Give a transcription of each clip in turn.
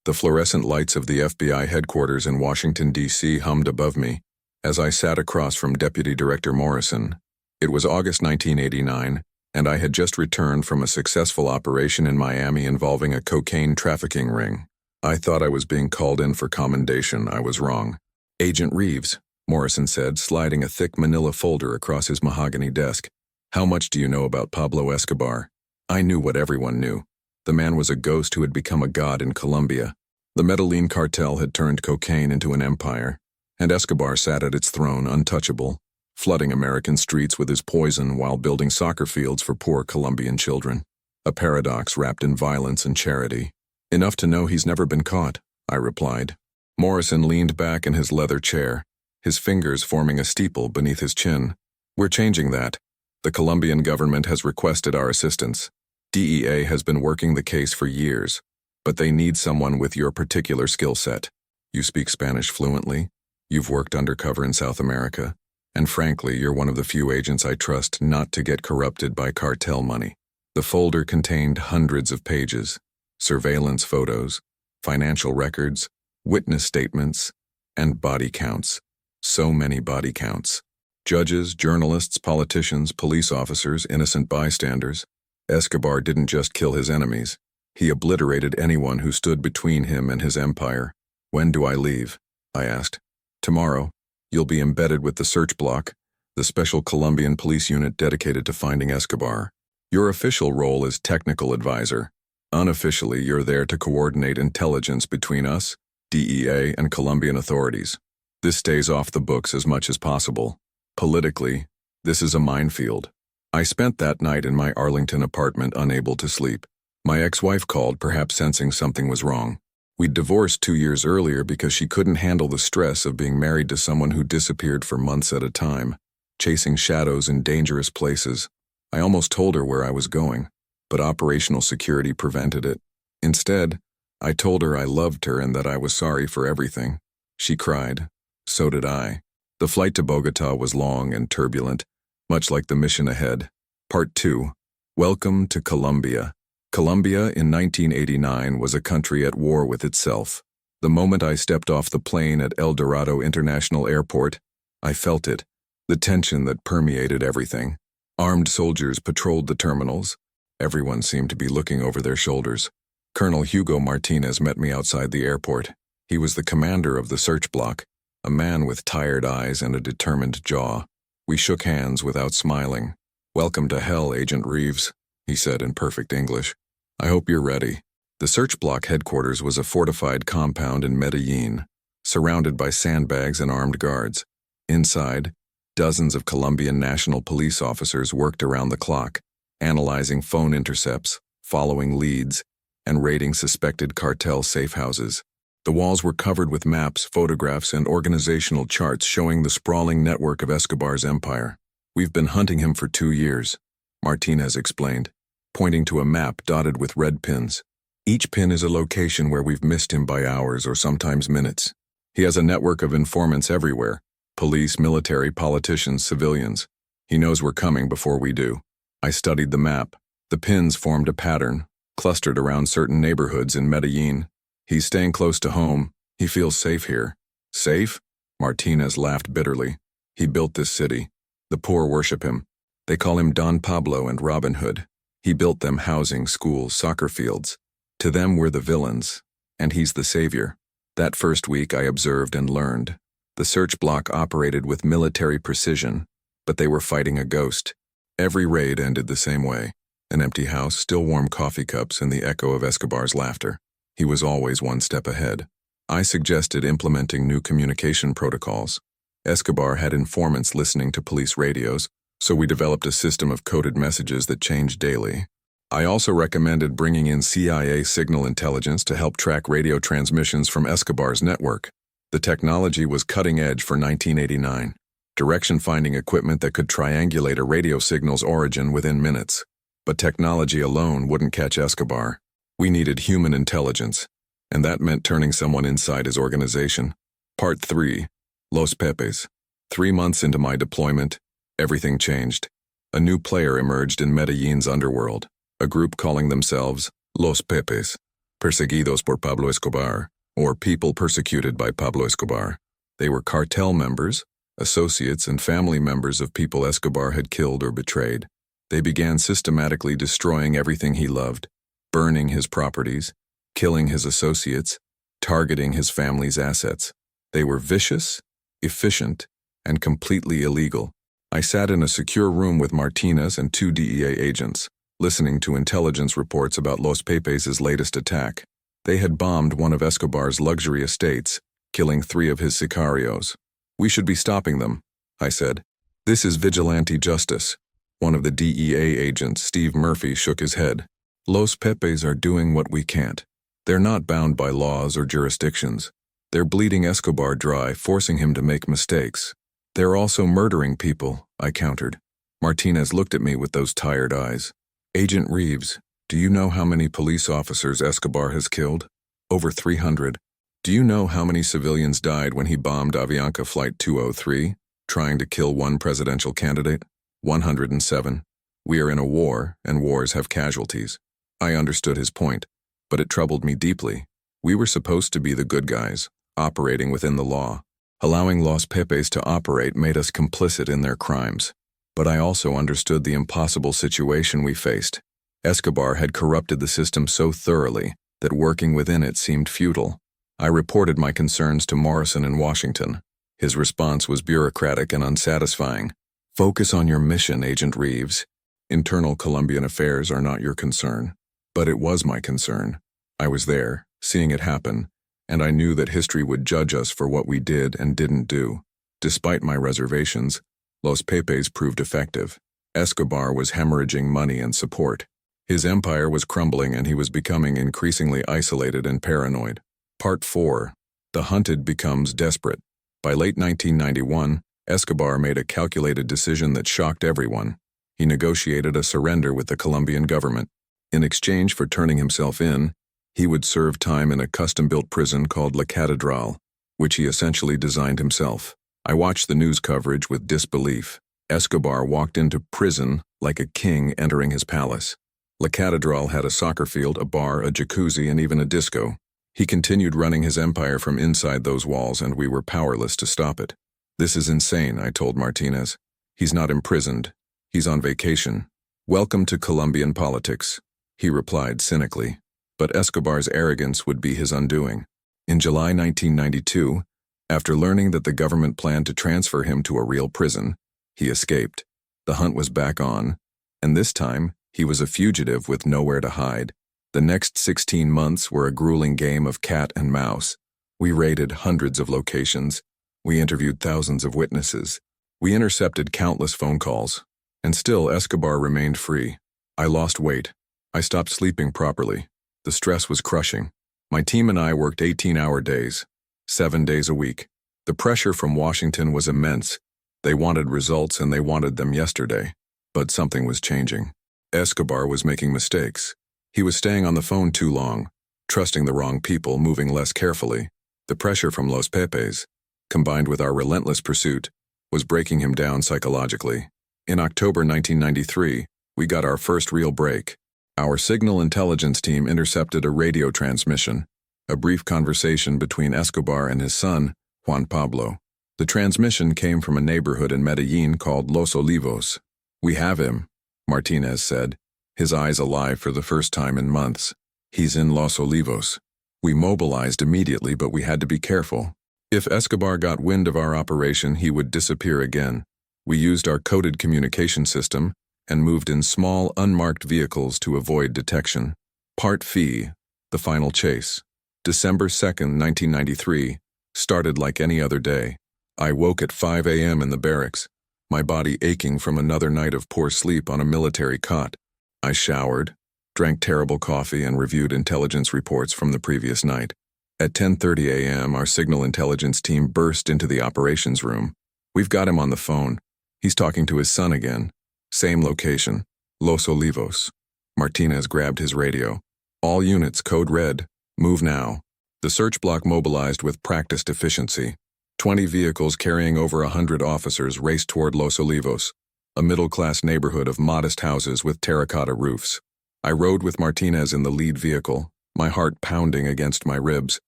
The fluorescent lights of the FBI headquarters in Washington, D.C. hummed above me as I sat across from Deputy Director Morrison. It was August 1989, and I had just returned from a successful operation in Miami involving a cocaine trafficking ring. I thought I was being called in for commendation. I was wrong. "Agent Reeves," Morrison said, sliding a thick manila folder across his mahogany desk. "How much do you know about Pablo Escobar?" I knew what everyone knew. The man was a ghost who had become a god in Colombia. The Medellin cartel had turned cocaine into an empire, and Escobar sat at its throne untouchable, flooding American streets with his poison while building soccer fields for poor Colombian children. A paradox wrapped in violence and charity. "Enough to know he's never been caught," I replied. Morrison leaned back in his leather chair, his fingers forming a steeple beneath his chin. "We're changing that. The Colombian government has requested our assistance. DEA has been working the case for years, but they need someone with your particular skill set. You speak Spanish fluently, you've worked undercover in South America, and frankly, you're one of the few agents I trust not to get corrupted by cartel money." The folder contained hundreds of pages, surveillance photos, financial records, witness statements, and body counts. So many body counts. Judges, journalists, politicians, police officers, innocent bystanders. Escobar didn't just kill his enemies. He obliterated anyone who stood between him and his empire. "When do I leave?" I asked. "Tomorrow. You'll be embedded with the Search Block, the special Colombian police unit dedicated to finding Escobar. Your official role is technical advisor. Unofficially, you're there to coordinate intelligence between us, DEA, and Colombian authorities. This stays off the books as much as possible. Politically, this is a minefield." I spent that night in my Arlington apartment unable to sleep. My ex-wife called, perhaps sensing something was wrong. We'd divorced 2 years earlier because she couldn't handle the stress of being married to someone who disappeared for months at a time, chasing shadows in dangerous places. I almost told her where I was going, but operational security prevented it. Instead, I told her I loved her and that I was sorry for everything. She cried. So did I. The flight to Bogota was long and turbulent, much like the mission ahead. Part 2. Welcome to Colombia. Colombia in 1989 was a country at war with itself. The moment I stepped off the plane at El Dorado International Airport, I felt it, the tension that permeated everything. Armed soldiers patrolled the terminals. Everyone seemed to be looking over their shoulders. Colonel Hugo Martinez met me outside the airport. He was the commander of the Search Block, a man with tired eyes and a determined jaw. We shook hands without smiling. "Welcome to hell, Agent Reeves," he said in perfect English. "I hope you're ready." The Search Block headquarters was a fortified compound in Medellin, surrounded by sandbags and armed guards. Inside, dozens of Colombian National Police officers worked around the clock, analyzing phone intercepts, following leads, and raiding suspected cartel safe houses. The walls were covered with maps, photographs, and organizational charts showing the sprawling network of Escobar's empire. "We've been hunting him for 2 years, Martinez explained, pointing to a map dotted with red pins. "Each pin is a location where we've missed him by hours or sometimes minutes. He has a network of informants everywhere, police, military, politicians, civilians. He knows we're coming before we do." I studied the map. The pins formed a pattern, clustered around certain neighborhoods in Medellin. "He's staying close to home. He feels safe here." "Safe?" Martinez laughed bitterly. "He built this city. The poor worship him. They call him Don Pablo and Robin Hood. He built them housing, schools, soccer fields. To them we're the villains, and he's the savior." That first week I observed and learned. The Search Block operated with military precision, but they were fighting a ghost. Every raid ended the same way. An empty house, still warm coffee cups, and the echo of Escobar's laughter. He was always one step ahead. I suggested implementing new communication protocols. Escobar had informants listening to police radios, so we developed a system of coded messages that changed daily. I also recommended bringing in CIA signal intelligence to help track radio transmissions from Escobar's network. The technology was cutting edge for 1989. Direction-finding equipment that could triangulate a radio signal's origin within minutes. But technology alone wouldn't catch Escobar. We needed human intelligence, and that meant turning someone inside his organization. Part 3. Los Pepes. 3 months into my deployment, everything changed. A new player emerged in Medellin's underworld, a group calling themselves Los Pepes. perseguidos por Pablo Escobar, or people persecuted by Pablo Escobar. They were cartel members, associates, and family members of people Escobar had killed or betrayed. They began systematically destroying everything he loved, burning his properties, killing his associates, targeting his family's assets. They were vicious, efficient, and completely illegal. I sat in a secure room with Martinez and 2 DEA agents, listening to intelligence reports about Los Pepes' latest attack. They had bombed one of Escobar's luxury estates, killing 3 of his sicarios. "We should be stopping them," I said. "This is vigilante justice." One of the DEA agents, Steve Murphy, shook his head. "Los Pepes are doing what we can't. They're not bound by laws or jurisdictions. They're bleeding Escobar dry, forcing him to make mistakes. They're also murdering people," I countered. Martinez looked at me with those tired eyes. "Agent Reeves, do you know how many police officers Escobar has killed? Over 300. Do you know how many civilians died when he bombed Avianca Flight 203, trying to kill one presidential candidate? 107. We are in a war, and wars have casualties." I understood his point, but it troubled me deeply. We were supposed to be the good guys, operating within the law. Allowing Los Pepes to operate made us complicit in their crimes. But I also understood the impossible situation we faced. Escobar had corrupted the system so thoroughly that working within it seemed futile. I reported my concerns to Morrison in Washington. His response was bureaucratic and unsatisfying. "Focus on your mission, Agent Reeves. Internal Colombian affairs are not your concern." But it was my concern. I was there, seeing it happen, and I knew that history would judge us for what we did and didn't do. Despite my reservations, Los Pepes proved effective. Escobar was hemorrhaging money and support. His empire was crumbling and he was becoming increasingly isolated and paranoid. Part 4. The hunted becomes desperate. By late 1991, Escobar made a calculated decision that shocked everyone. He negotiated a surrender with the Colombian government. In exchange for turning himself in, he would serve time in a custom-built prison called La Catedral, which he essentially designed himself. I watched the news coverage with disbelief. Escobar walked into prison like a king entering his palace. La Catedral had a soccer field, a bar, a jacuzzi, and even a disco. He continued running his empire from inside those walls, and we were powerless to stop it. "This is insane," I told Martinez. "He's not imprisoned. He's on vacation. Welcome to Colombian politics," he replied cynically. But Escobar's arrogance would be his undoing. In July 1992, after learning that the government planned to transfer him to a real prison, he escaped. The hunt was back on, and this time, he was a fugitive with nowhere to hide. The next 16 months were a grueling game of cat and mouse. We raided hundreds of locations. We interviewed thousands of witnesses. We intercepted countless phone calls. And still, Escobar remained free. I lost weight. I stopped sleeping properly. The stress was crushing. My team and I worked 18-hour days, 7 days a week. The pressure from Washington was immense. They wanted results and they wanted them yesterday. But something was changing. Escobar was making mistakes. He was staying on the phone too long, trusting the wrong people, moving less carefully. The pressure from Los Pepes, combined with our relentless pursuit, was breaking him down psychologically. In October 1993, we got our first real break. Our signal intelligence team intercepted a radio transmission, a brief conversation between Escobar and his son, Juan Pablo. The transmission came from a neighborhood in Medellin called Los Olivos. "We have him," Martinez said, his eyes alive for the first time in months. "He's in Los Olivos." We mobilized immediately, but we had to be careful. If Escobar got wind of our operation, he would disappear again. We used our coded communication system and moved in small, unmarked vehicles to avoid detection. Part Phi, the final chase. December 2nd, 1993, started like any other day. I woke at 5 a.m. in the barracks, my body aching from another night of poor sleep on a military cot. I showered, drank terrible coffee, and reviewed intelligence reports from the previous night. At 10:30 a.m., our signal intelligence team burst into the operations room. "We've got him on the phone. He's talking to his son again. Same location, Los Olivos." Martinez grabbed his radio. "All units, code red. Move now." The search block mobilized with practiced efficiency. 20 vehicles carrying over 100 officers raced toward Los Olivos, a middle-class neighborhood of modest houses with terracotta roofs. I rode with Martinez in the lead vehicle, my heart pounding against my ribs.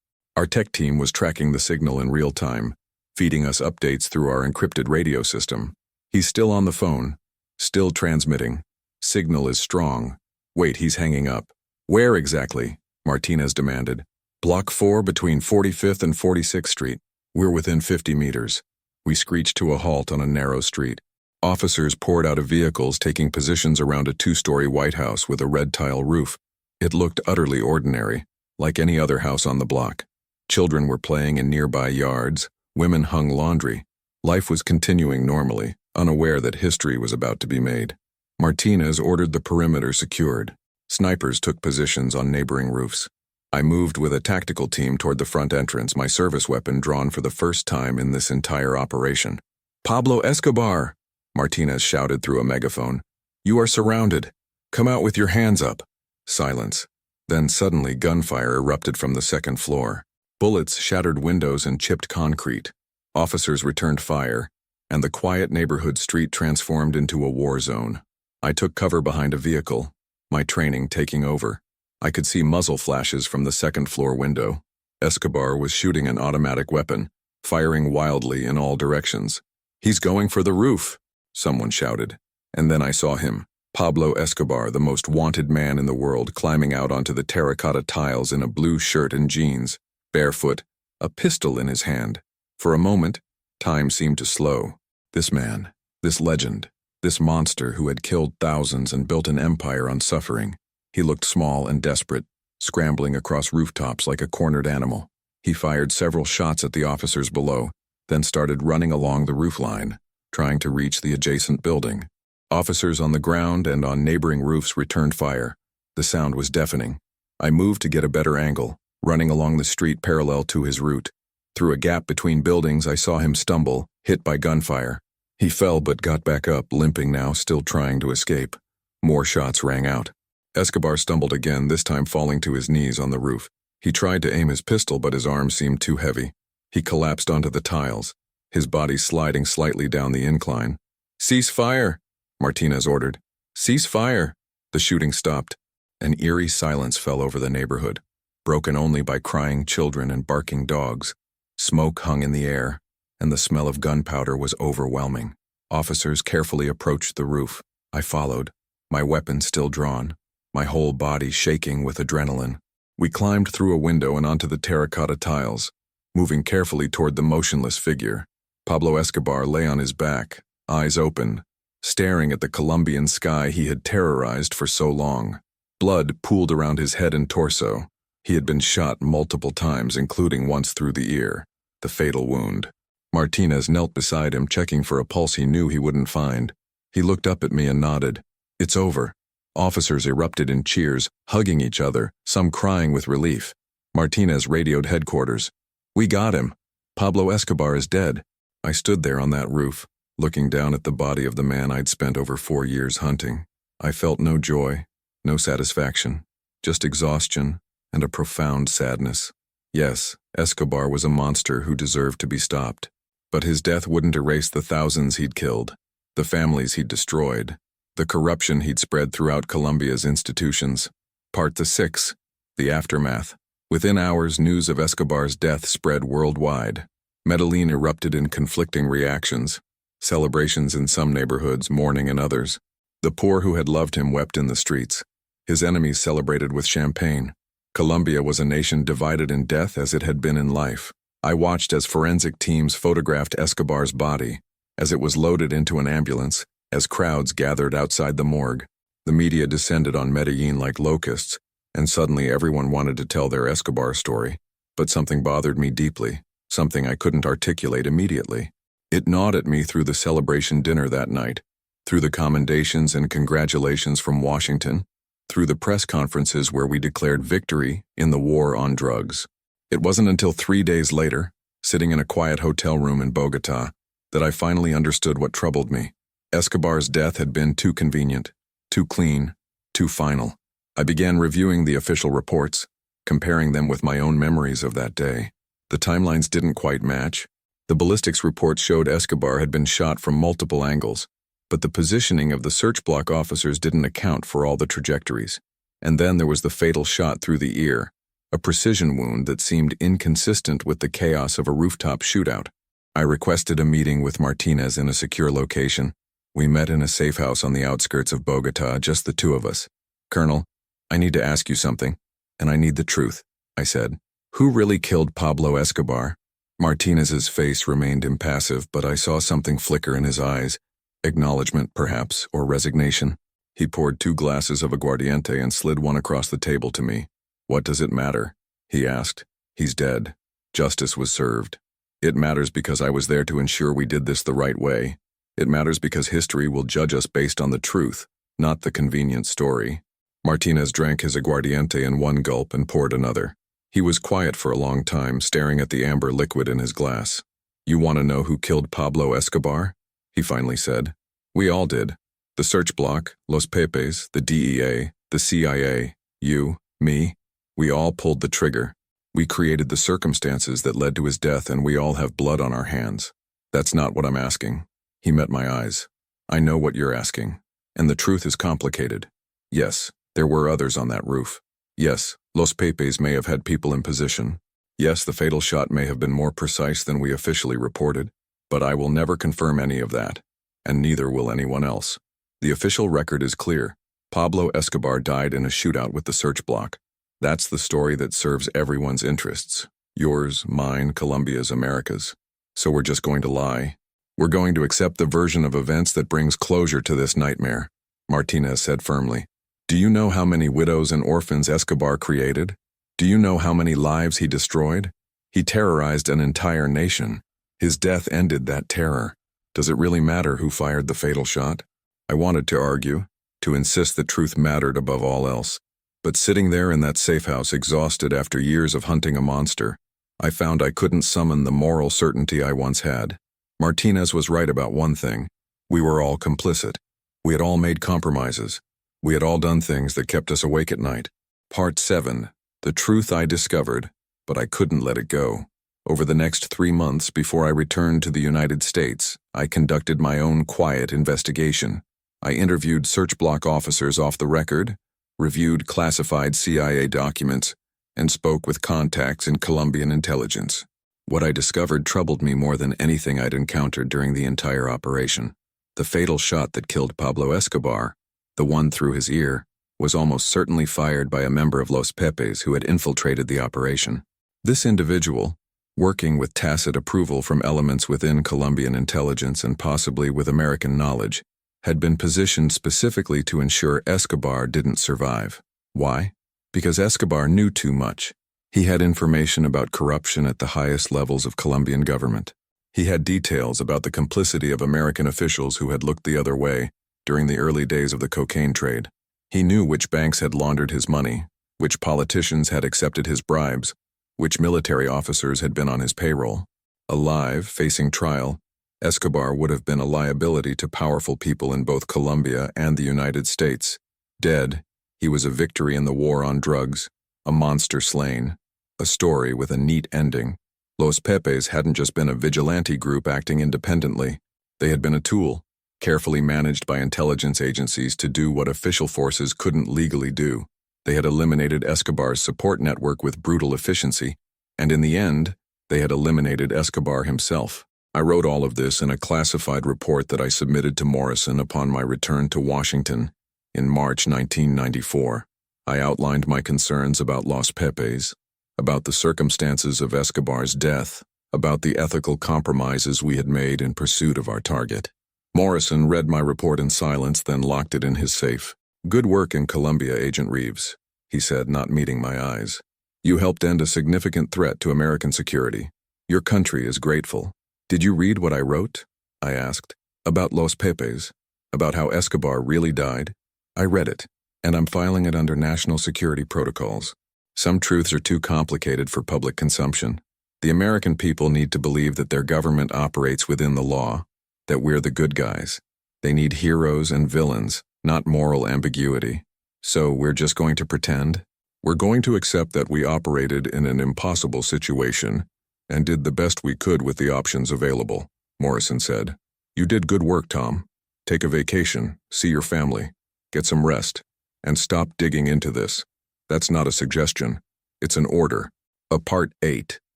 Our tech team was tracking the signal in real time, feeding us updates through our encrypted radio system. He's still on the phone, still transmitting. Signal is strong. Wait, he's hanging up. Where exactly? Martinez demanded. Block 4 between 45th and 46th Street. We're within 50 meters. We screeched to a halt on a narrow street. Officers poured out of vehicles taking positions around a 2-story White House with a red tile roof. It looked utterly ordinary, like any other house on the block. Children were playing in nearby yards. Women hung laundry. Life was continuing normally, unaware that history was about to be made. Martinez ordered the perimeter secured. Snipers took positions on neighboring roofs. I moved with a tactical team toward the front entrance, my service weapon drawn for the first time in this entire operation. Pablo Escobar! Martinez shouted through a megaphone. You are surrounded. Come out with your hands up. Silence. Then suddenly gunfire erupted from the second floor. Bullets shattered windows and chipped concrete. Officers returned fire, and the quiet neighborhood street transformed into a war zone. I took cover behind a vehicle, my training taking over. I could see muzzle flashes from the second-floor window. Escobar was shooting an automatic weapon, firing wildly in all directions. He's going for the roof, someone shouted. And then I saw him, Pablo Escobar, the most wanted man in the world, climbing out onto the terracotta tiles in a blue shirt and jeans, barefoot, a pistol in his hand. For a moment, time seemed to slow. This man, this legend, this monster who had killed thousands and built an empire on suffering. He looked small and desperate, scrambling across rooftops like a cornered animal. He fired several shots at the officers below, then started running along the roofline, trying to reach the adjacent building. Officers on the ground and on neighboring roofs returned fire. The sound was deafening. I moved to get a better angle, running along the street parallel to his route. Through a gap between buildings, I saw him stumble, hit by gunfire. He fell but got back up, limping now, still trying to escape. More shots rang out. Escobar stumbled again, this time falling to his knees on the roof. He tried to aim his pistol, but his arm seemed too heavy. He collapsed onto the tiles, his body sliding slightly down the incline. Cease fire, Martinez ordered. Cease fire. The shooting stopped. An eerie silence fell over the neighborhood, broken only by crying children and barking dogs. Smoke hung in the air, and the smell of gunpowder was overwhelming. Officers carefully approached the roof. I followed, my weapon still drawn, my whole body shaking with adrenaline. We climbed through a window and onto the terracotta tiles, moving carefully toward the motionless figure. Pablo Escobar lay on his back, eyes open, staring at the Colombian sky he had terrorized for so long. Blood pooled around his head and torso. He had been shot multiple times, including once through the ear, the fatal wound. Martinez knelt beside him, checking for a pulse he knew he wouldn't find. He looked up at me and nodded. It's over. Officers erupted in cheers, hugging each other, some crying with relief. Martinez radioed headquarters. We got him. Pablo Escobar is dead. I stood there on that roof, looking down at the body of the man I'd spent over 4 years hunting. I felt no joy, no satisfaction, just exhaustion and a profound sadness. Yes, Escobar was a monster who deserved to be stopped. But his death wouldn't erase the thousands he'd killed, the families he'd destroyed, the corruption he'd spread throughout Colombia's institutions. Part 6, the aftermath. Within hours, news of Escobar's death spread worldwide. Medellin erupted in conflicting reactions. Celebrations in some neighborhoods, mourning in others. The poor who had loved him wept in the streets. His enemies celebrated with champagne. Colombia was a nation divided in death as it had been in life. I watched as forensic teams photographed Escobar's body, as it was loaded into an ambulance, as crowds gathered outside the morgue. The media descended on Medellin like locusts, and suddenly everyone wanted to tell their Escobar story. But something bothered me deeply, something I couldn't articulate immediately. It gnawed at me through the celebration dinner that night, through the commendations and congratulations from Washington, through the press conferences where we declared victory in the war on drugs. It wasn't until 3 days later, sitting in a quiet hotel room in Bogota, that I finally understood what troubled me. Escobar's death had been too convenient, too clean, too final. I began reviewing the official reports, comparing them with my own memories of that day. The timelines didn't quite match. The ballistics report showed Escobar had been shot from multiple angles, but the positioning of the search block officers didn't account for all the trajectories. And then there was the fatal shot through the ear, a precision wound that seemed inconsistent with the chaos of a rooftop shootout. I requested a meeting with Martinez in a secure location. We met in a safe house on the outskirts of Bogota, just the two of us. "Colonel, I need to ask you something, and I need the truth," I said. "Who really killed Pablo Escobar?" Martinez's face remained impassive, but I saw something flicker in his eyes. Acknowledgement, perhaps, or resignation. He poured 2 glasses of aguardiente and slid one across the table to me. "What does it matter?" he asked. "He's dead. Justice was served. It matters because I was there to ensure we did this the right way. It matters because history will judge us based on the truth, not the convenient story." Martinez drank his aguardiente in one gulp and poured another. He was quiet for a long time, staring at the amber liquid in his glass. "You want to know who killed Pablo Escobar?" he finally said. "We all did. The search block, Los Pepes, the DEA, the CIA, you, me. We all pulled the trigger. We created the circumstances that led to his death, and we all have blood on our hands. That's not what I'm asking." He met my eyes. "I know what you're asking, and the truth is complicated. Yes, there were others on that roof. Yes, Los Pepes may have had people in position. Yes, the fatal shot may have been more precise than we officially reported, but I will never confirm any of that, and neither will anyone else. The official record is clear. Pablo Escobar died in a shootout with the search block. That's the story that serves everyone's interests. Yours, mine, Colombia's, America's. So we're just going to lie. We're going to accept the version of events that brings closure to this nightmare," Martinez said firmly. "Do you know how many widows and orphans Escobar created? Do you know how many lives he destroyed? He terrorized an entire nation. His death ended that terror. Does it really matter who fired the fatal shot?" I wanted to argue, to insist that truth mattered above all else. But sitting there in that safe house, exhausted after years of hunting a monster, I found I couldn't summon the moral certainty I once had. Martinez was right about one thing. We were all complicit. We had all made compromises. We had all done things that kept us awake at night. Part 7. The truth I discovered, but I couldn't let it go. Over the next 3 months before I returned to the United States, I conducted my own quiet investigation. I interviewed search block officers off the record, reviewed classified CIA documents, and spoke with contacts in Colombian intelligence. What I discovered troubled me more than anything I'd encountered during the entire operation. The fatal shot that killed Pablo Escobar, the one through his ear, was almost certainly fired by a member of Los Pepes who had infiltrated the operation. This individual, working with tacit approval from elements within Colombian intelligence and possibly with American knowledge, had been positioned specifically to ensure Escobar didn't survive. Why? Because Escobar knew too much. He had information about corruption at the highest levels of Colombian government. He had details about the complicity of American officials who had looked the other way during the early days of the cocaine trade. He knew which banks had laundered his money, which politicians had accepted his bribes, which military officers had been on his payroll. Alive, facing trial, Escobar would have been a liability to powerful people in both Colombia and the United States. Dead, he was a victory in the war on drugs, a monster slain, a story with a neat ending. Los Pepes hadn't just been a vigilante group acting independently. They had been a tool, carefully managed by intelligence agencies to do what official forces couldn't legally do. They had eliminated Escobar's support network with brutal efficiency, and in the end, they had eliminated Escobar himself. I wrote all of this in a classified report that I submitted to Morrison upon my return to Washington in March 1994. I outlined my concerns about Los Pepes, about the circumstances of Escobar's death, about the ethical compromises we had made in pursuit of our target. Morrison read my report in silence, then locked it in his safe. "Good work in Colombia, Agent Reeves," he said, not meeting my eyes. "You helped end a significant threat to American security. Your country is grateful." "Did you read what I wrote?" I asked. "About Los Pepes? About how Escobar really died?" "I read it, and I'm filing it under national security protocols. Some truths are too complicated for public consumption. The American people need to believe that their government operates within the law, that we're the good guys. They need heroes and villains, not moral ambiguity. So we're just going to pretend? We're going to accept that we operated in an impossible situation and did the best we could with the options available," Morrison said. "You did good work, Tom. Take a vacation, see your family, get some rest, and stop digging into this. That's not a suggestion. It's an order. A Part 8.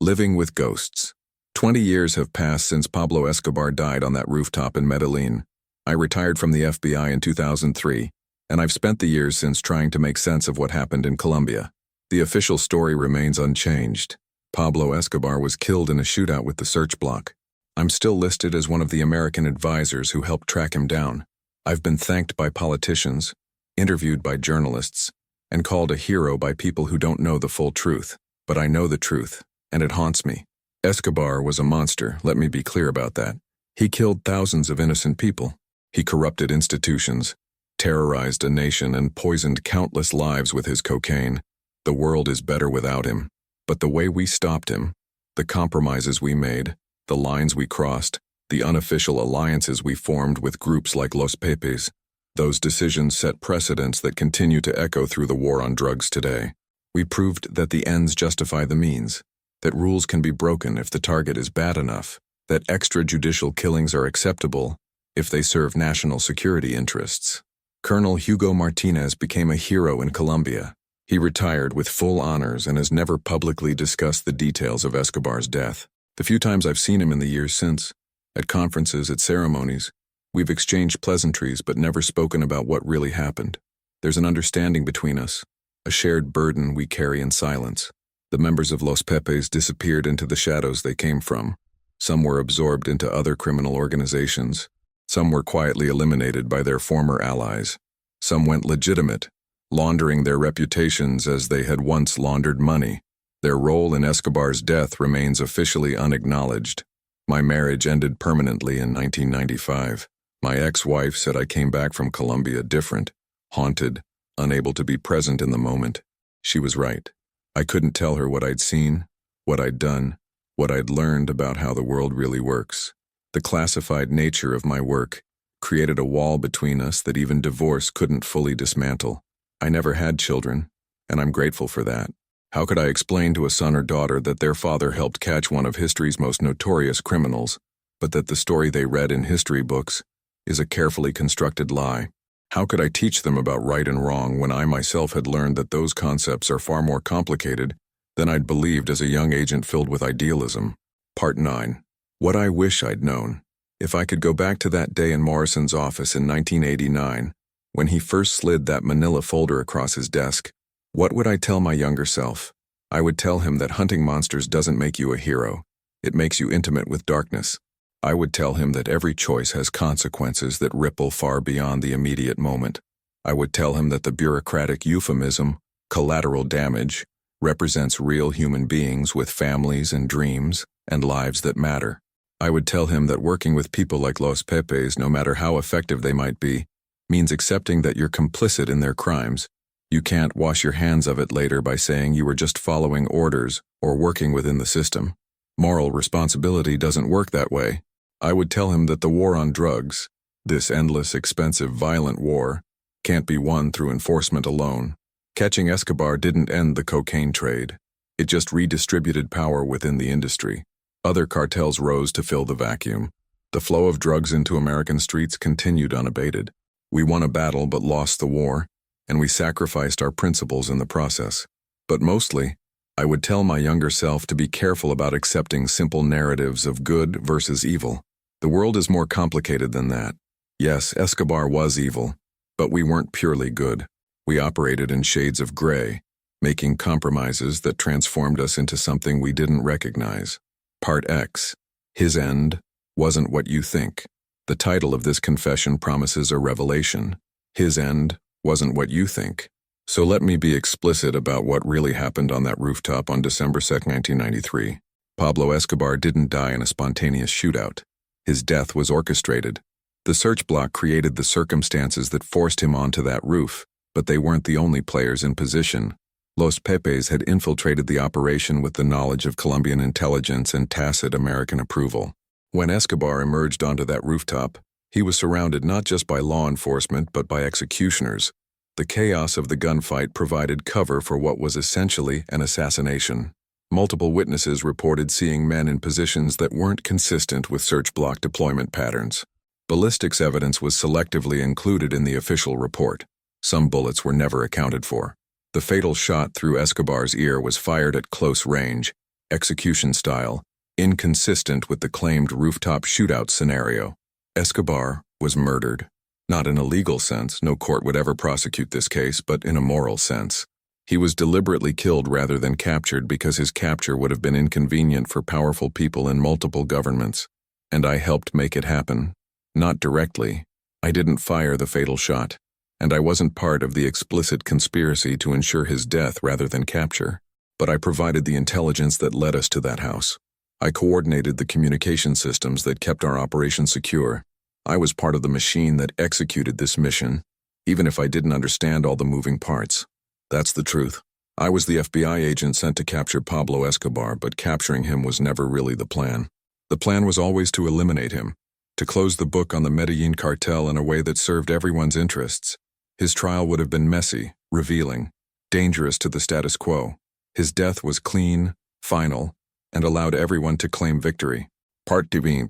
Living with Ghosts. 20 years have passed since Pablo Escobar died on that rooftop in Medellin. I retired from the FBI in 2003, and I've spent the years since trying to make sense of what happened in Colombia. The official story remains unchanged. Pablo Escobar was killed in a shootout with the search block. I'm still listed as one of the American advisors who helped track him down. I've been thanked by politicians, interviewed by journalists, and called a hero by people who don't know the full truth. But I know the truth, and it haunts me. Escobar was a monster, let me be clear about that. He killed thousands of innocent people. He corrupted institutions, terrorized a nation, and poisoned countless lives with his cocaine. The world is better without him. But the way we stopped him, the compromises we made, the lines we crossed, the unofficial alliances we formed with groups like Los Pepes, those decisions set precedents that continue to echo through the war on drugs today. We proved that the ends justify the means, that rules can be broken if the target is bad enough, that extrajudicial killings are acceptable if they serve national security interests. Colonel Hugo Martinez became a hero in Colombia. He retired with full honors and has never publicly discussed the details of Escobar's death. The few times I've seen him in the years since, at conferences, at ceremonies, we've exchanged pleasantries but never spoken about what really happened. There's an understanding between us, a shared burden we carry in silence. The members of Los Pepes disappeared into the shadows they came from. Some were absorbed into other criminal organizations. Some were quietly eliminated by their former allies. Some went legitimate, laundering their reputations as they had once laundered money. Their role in Escobar's death remains officially unacknowledged. My marriage ended permanently in 1995. My ex-wife said I came back from Colombia different, haunted, unable to be present in the moment. She was right. I couldn't tell her what I'd seen, what I'd done, what I'd learned about how the world really works. The classified nature of my work created a wall between us that even divorce couldn't fully dismantle. I never had children, and I'm grateful for that. How could I explain to a son or daughter that their father helped catch one of history's most notorious criminals, but that the story they read in history books is a carefully constructed lie? How could I teach them about right and wrong when I myself had learned that those concepts are far more complicated than I'd believed as a young agent filled with idealism? Part 9. What I wish I'd known. If I could go back to that day in Morrison's office in 1989, when he first slid that manila folder across his desk, what would I tell my younger self? I would tell him that hunting monsters doesn't make you a hero. It makes you intimate with darkness. I would tell him that every choice has consequences that ripple far beyond the immediate moment. I would tell him that the bureaucratic euphemism, collateral damage, represents real human beings with families and dreams and lives that matter. I would tell him that working with people like Los Pepes, no matter how effective they might be, means accepting that you're complicit in their crimes. You can't wash your hands of it later by saying you were just following orders or working within the system. Moral responsibility doesn't work that way. I would tell him that the war on drugs, this endless, expensive, violent war, can't be won through enforcement alone. Catching Escobar didn't end the cocaine trade. It just redistributed power within the industry. Other cartels rose to fill the vacuum. The flow of drugs into American streets continued unabated. We won a battle but lost the war, and we sacrificed our principles in the process. But mostly, I would tell my younger self to be careful about accepting simple narratives of good versus evil. The world is more complicated than that. Yes, Escobar was evil, but we weren't purely good. We operated in shades of gray, making compromises that transformed us into something we didn't recognize. Part X. His end wasn't what you think. The title of this confession promises a revelation. His end wasn't what you think. So let me be explicit about what really happened on that rooftop on December 2, 1993. Pablo Escobar didn't die in a spontaneous shootout. His death was orchestrated. The search block created the circumstances that forced him onto that roof, but they weren't the only players in position. Los Pepes had infiltrated the operation with the knowledge of Colombian intelligence and tacit American approval. When Escobar emerged onto that rooftop, he was surrounded not just by law enforcement but by executioners. The chaos of the gunfight provided cover for what was essentially an assassination. Multiple witnesses reported seeing men in positions that weren't consistent with search block deployment patterns. Ballistics evidence was selectively included in the official report. Some bullets were never accounted for. The fatal shot through Escobar's ear was fired at close range, execution style, inconsistent with the claimed rooftop shootout scenario. Escobar was murdered. Not in a legal sense, no court would ever prosecute this case, but in a moral sense. He was deliberately killed rather than captured because his capture would have been inconvenient for powerful people in multiple governments. And I helped make it happen. Not directly. I didn't fire the fatal shot. And I wasn't part of the explicit conspiracy to ensure his death rather than capture. But I provided the intelligence that led us to that house. I coordinated the communication systems that kept our operation secure. I was part of the machine that executed this mission, even if I didn't understand all the moving parts. That's the truth. I was the FBI agent sent to capture Pablo Escobar, but capturing him was never really the plan. The plan was always to eliminate him, to close the book on the Medellin cartel in a way that served everyone's interests. His trial would have been messy, revealing, dangerous to the status quo. His death was clean, final, and allowed everyone to claim victory. Part 19.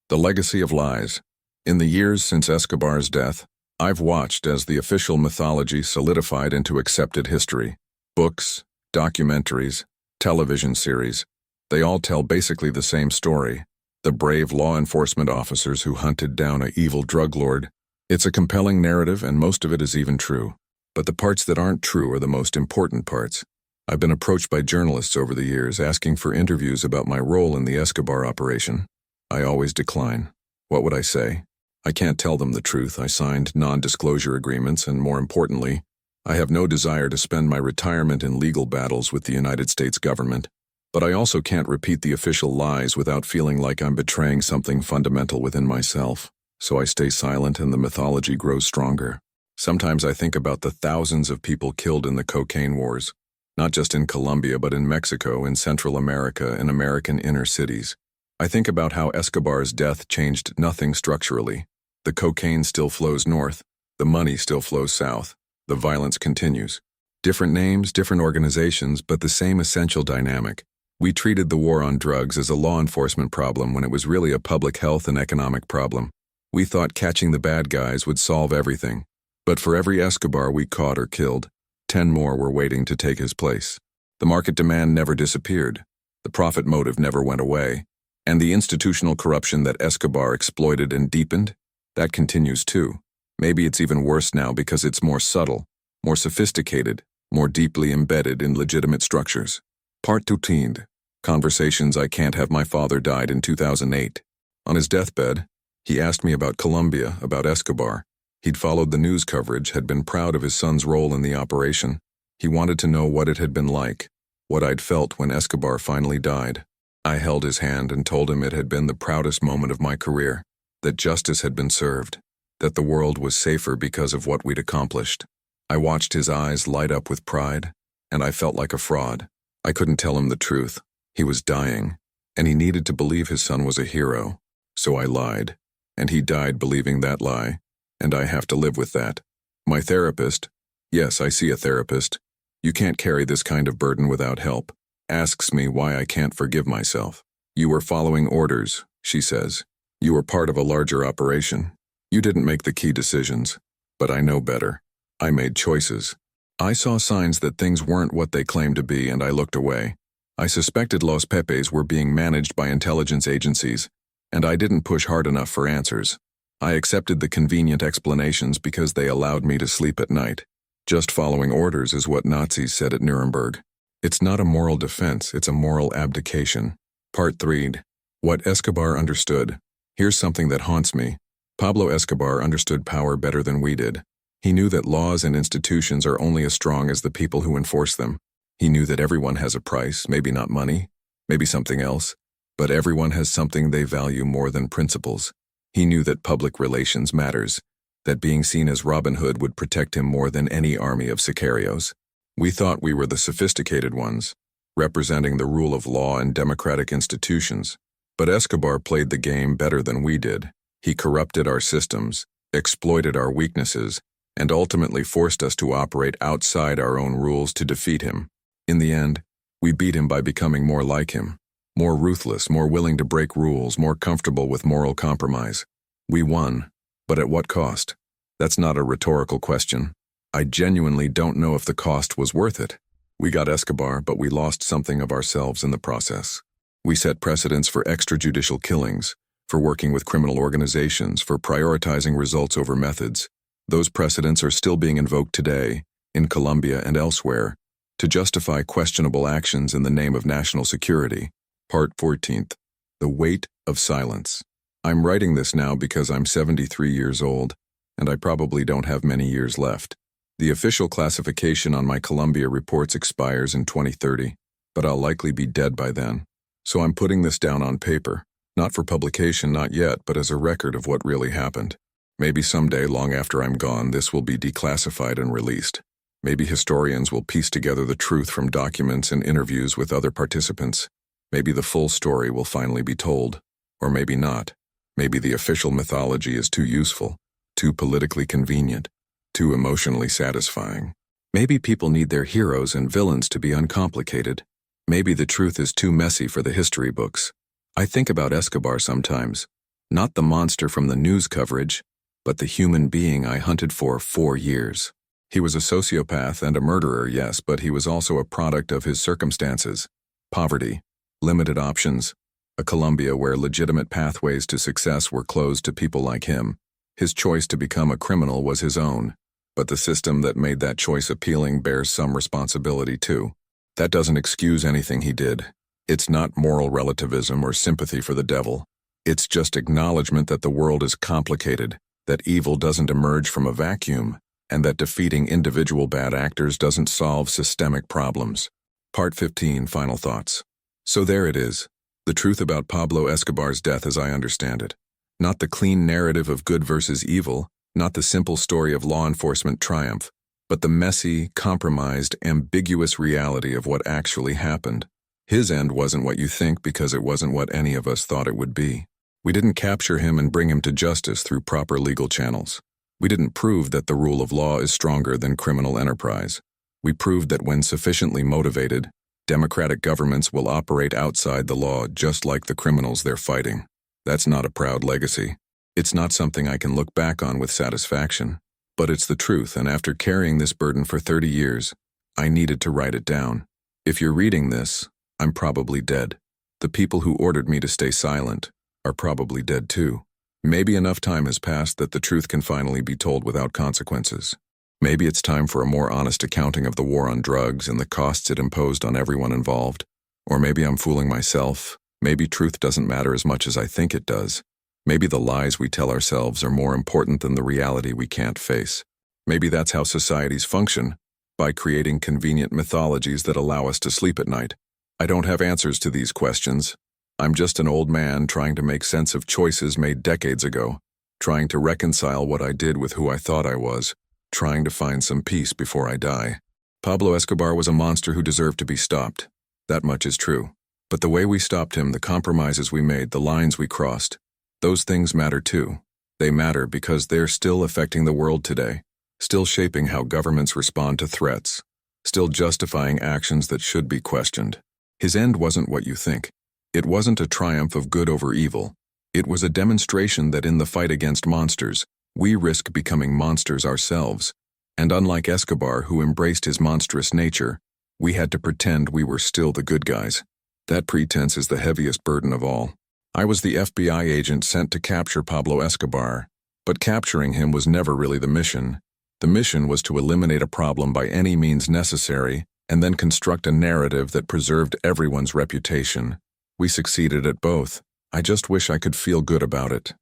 The Legacy of Lies. In the years since Escobar's death, I've watched as the official mythology solidified into accepted history. Books, documentaries, television series, they all tell basically the same story. The brave law enforcement officers who hunted down an evil drug lord. It's a compelling narrative, and most of it is even true. But the parts that aren't true are the most important parts. I've been approached by journalists over the years asking for interviews about my role in the Escobar operation. I always decline. What would I say? I can't tell them the truth. I signed non-disclosure agreements, and more importantly, I have no desire to spend my retirement in legal battles with the United States government. But I also can't repeat the official lies without feeling like I'm betraying something fundamental within myself. So I stay silent and the mythology grows stronger. Sometimes I think about the thousands of people killed in the cocaine wars, not just in Colombia but in Mexico, in Central America, in American inner cities. I think about how Escobar's death changed nothing structurally. The cocaine still flows north, the money still flows south, the violence continues. Different names, different organizations, but the same essential dynamic. We treated the war on drugs as a law enforcement problem when it was really a public health and economic problem. We thought catching the bad guys would solve everything. But for every Escobar we caught or killed, 10 more were waiting to take his place. The market demand never disappeared. The profit motive never went away. And the institutional corruption that Escobar exploited and deepened, that continues too. Maybe it's even worse now because it's more subtle, more sophisticated, more deeply embedded in legitimate structures. Part 2. Conversations I Can't Have. My father died in 2008. On his deathbed, he asked me about Colombia, about Escobar. He'd followed the news coverage, had been proud of his son's role in the operation. He wanted to know what it had been like, what I'd felt when Escobar finally died. I held his hand and told him it had been the proudest moment of my career, that justice had been served, that the world was safer because of what we'd accomplished. I watched his eyes light up with pride, and I felt like a fraud. I couldn't tell him the truth. He was dying, and he needed to believe his son was a hero. So I lied, and he died believing that lie, and I have to live with that. My therapist, yes, I see a therapist, you can't carry this kind of burden without help, asks me why I can't forgive myself. You were following orders, she says. You were part of a larger operation. You didn't make the key decisions, but I know better. I made choices. I saw signs that things weren't what they claimed to be, and I looked away. I suspected Los Pepes were being managed by intelligence agencies, and I didn't push hard enough for answers. I accepted the convenient explanations because they allowed me to sleep at night. Just following orders is what Nazis said at Nuremberg. It's not a moral defense, it's a moral abdication. Part 3. What Escobar understood. Here's something that haunts me. Pablo Escobar understood power better than we did. He knew that laws and institutions are only as strong as the people who enforce them. He knew that everyone has a price, maybe not money, maybe something else, but everyone has something they value more than principles. He knew that public relations matters, that being seen as Robin Hood would protect him more than any army of sicarios. We thought we were the sophisticated ones, representing the rule of law and democratic institutions, but Escobar played the game better than we did. He corrupted our systems, exploited our weaknesses, and ultimately forced us to operate outside our own rules to defeat him. In the end, we beat him by becoming more like him, more ruthless, more willing to break rules, more comfortable with moral compromise. We won, but at what cost? That's not a rhetorical question. I genuinely don't know if the cost was worth it. We got Escobar, but we lost something of ourselves in the process. We set precedents for extrajudicial killings, for working with criminal organizations, for prioritizing results over methods. Those precedents are still being invoked today, in Colombia and elsewhere, to justify questionable actions in the name of national security. Part 14th. The Weight of Silence. I'm writing this now because I'm 73 years old, and I probably don't have many years left. The official classification on my Colombia reports expires in 2030, but I'll likely be dead by then. So I'm putting this down on paper, not for publication, not yet, but as a record of what really happened. Maybe someday, long after I'm gone, this will be declassified and released. Maybe historians will piece together the truth from documents and interviews with other participants. Maybe the full story will finally be told. Or maybe not. Maybe the official mythology is too useful, too politically convenient, too emotionally satisfying. Maybe people need their heroes and villains to be uncomplicated. Maybe the truth is too messy for the history books. I think about Escobar sometimes. Not the monster from the news coverage, but the human being I hunted for 4 years. He was a sociopath and a murderer, yes, but he was also a product of his circumstances. Poverty, limited options, a Colombia where legitimate pathways to success were closed to people like him. His choice to become a criminal was his own, but the system that made that choice appealing bears some responsibility too. That doesn't excuse anything he did. It's not moral relativism or sympathy for the devil. It's just acknowledgement that the world is complicated, that evil doesn't emerge from a vacuum, and that defeating individual bad actors doesn't solve systemic problems. Part 15, Final Thoughts. So there it is, the truth about Pablo Escobar's death as I understand it. Not the clean narrative of good versus evil, not the simple story of law enforcement triumph, but the messy, compromised, ambiguous reality of what actually happened. His end wasn't what you think because it wasn't what any of us thought it would be. We didn't capture him and bring him to justice through proper legal channels. We didn't prove that the rule of law is stronger than criminal enterprise. We proved that when sufficiently motivated, democratic governments will operate outside the law just like the criminals they're fighting. That's not a proud legacy. It's not something I can look back on with satisfaction. But it's the truth, and after carrying this burden for 30 years, I needed to write it down. If you're reading this, I'm probably dead. The people who ordered me to stay silent are probably dead too. Maybe enough time has passed that the truth can finally be told without consequences. Maybe it's time for a more honest accounting of the war on drugs and the costs it imposed on everyone involved. Or maybe I'm fooling myself. Maybe truth doesn't matter as much as I think it does. Maybe the lies we tell ourselves are more important than the reality we can't face. Maybe that's how societies function, by creating convenient mythologies that allow us to sleep at night. I don't have answers to these questions. I'm just an old man trying to make sense of choices made decades ago, trying to reconcile what I did with who I thought I was, trying to find some peace before I die. Pablo Escobar was a monster who deserved to be stopped. That much is true. But the way we stopped him, the compromises we made, the lines we crossed, those things matter too. They matter because they're still affecting the world today, still shaping how governments respond to threats, still justifying actions that should be questioned. His end wasn't what you think. It wasn't a triumph of good over evil. It was a demonstration that in the fight against monsters, we risk becoming monsters ourselves. And unlike Escobar, who embraced his monstrous nature, we had to pretend we were still the good guys. That pretense is the heaviest burden of all. I was the FBI agent sent to capture Pablo Escobar, but capturing him was never really the mission. The mission was to eliminate a problem by any means necessary and then construct a narrative that preserved everyone's reputation. We succeeded at both. I just wish I could feel good about it.